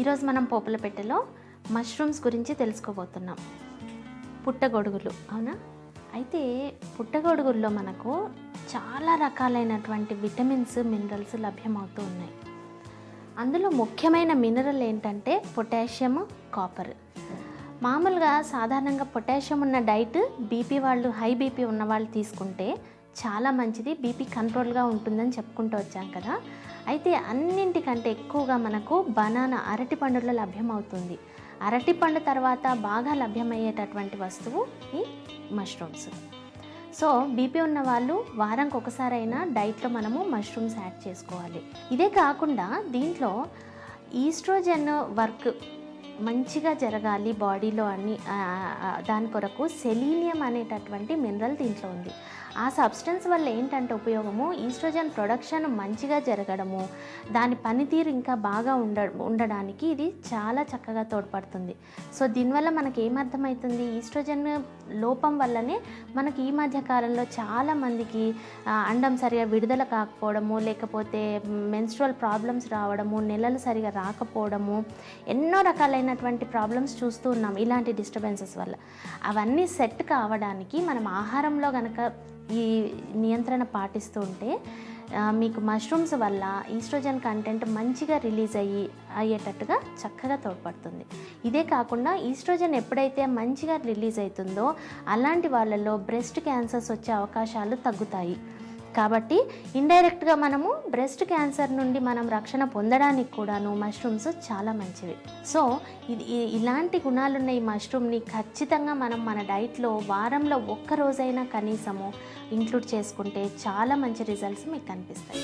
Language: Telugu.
ఈరోజు మనం పోపుల పెట్టెలో మష్రూమ్స్ గురించి తెలుసుకోబోతున్నాం. పుట్టగొడుగులు, అవునా? అయితే పుట్టగొడుగుల్లో మనకు చాలా రకాలైనటువంటి విటమిన్స్, మినరల్స్ లభ్యమవుతూ ఉన్నాయి. అందులో ముఖ్యమైన మినరల్ ఏంటంటే పొటాషియం, కాపర్. మామూలుగా సాధారణంగా పొటాషియం ఉన్న డైట్ బీపీ వాళ్ళు, హై బీపీ ఉన్న వాళ్ళు తీసుకుంటే చాలా మంచిది, బీపీ కంట్రోల్గా ఉంటుందని చెప్పుకుంటూ వచ్చాం కదా. అయితే అన్నింటికంటే ఎక్కువగా మనకు బనానా, అరటి పండులో లభ్యమవుతుంది. అరటి పండు తర్వాత బాగా లభ్యమయ్యేటటువంటి వస్తువు ఈ మష్రూమ్స్. సో బీపీ ఉన్న వాళ్ళు వారానికి ఒకసారైనా డైట్లో మనము మష్రూమ్స్ యాడ్ చేసుకోవాలి. ఇదే కాకుండా దీంట్లో ఈస్ట్రోజన్ వర్క్ మంచిగా జరగాలి బాడీలో అని దాని కొరకు సెలీనియం అనేటటువంటి మినరల్ దీంట్లో ఉంది. ఆ సబ్స్టెన్స్ వల్ల ఏంటంటే ఉపయోగము, ఈస్ట్రోజన్ ప్రొడక్షన్ మంచిగా జరగడము, దాని పనితీరు ఇంకా బాగా ఉండడానికి ఇది చాలా చక్కగా తోడ్పడుతుంది. సో దీనివల్ల మనకి ఏమర్థమవుతుంది, ఈస్ట్రోజన్ లోపం వల్లనే మనకి ఈ మధ్య కాలంలో చాలామందికి అండం సరిగా విడుదల కాకపోవడము, లేకపోతే మెన్స్ట్రువల్ ప్రాబ్లమ్స్ రావడము, నెలలు సరిగా రాకపోవడము, ఎన్నో రకాలైనటువంటి ప్రాబ్లమ్స్ చూస్తూ ఉన్నాం ఇలాంటి డిస్టర్బెన్సెస్ వల్ల. అవన్నీ సెట్ కావడానికి మనం ఆహారంలో కనుక ఈ నియంత్రణ పాటిస్తూ ఉంటే మీకు మష్రూమ్స్ వల్ల ఈస్ట్రోజన్ కంటెంట్ మంచిగా రిలీజ్ అయ్యేటట్టుగా చక్కగా తోడ్పడుతుంది. ఇదే కాకుండా ఈస్ట్రోజన్ ఎప్పుడైతే మంచిగా రిలీజ్ అవుతుందో అలాంటి వాళ్ళల్లో బ్రెస్ట్ క్యాన్సర్స్ వచ్చే అవకాశాలు తగ్గుతాయి. కాబట్టి ఇండైరెక్ట్గా మనము బ్రెస్ట్ క్యాన్సర్ నుండి మనం రక్షణ పొందడానికి కూడాను మష్రూమ్స్ చాలా మంచివి. సో ఇలాంటి గుణాలున్న ఈ మష్రూమ్ని ఖచ్చితంగా మనం మన డైట్లో వారంలో ఒక్కరోజైనా కనీసము ఇంక్లూడ్ చేసుకుంటే చాలా మంచి రిజల్ట్స్ మీకు కనిపిస్తాయి.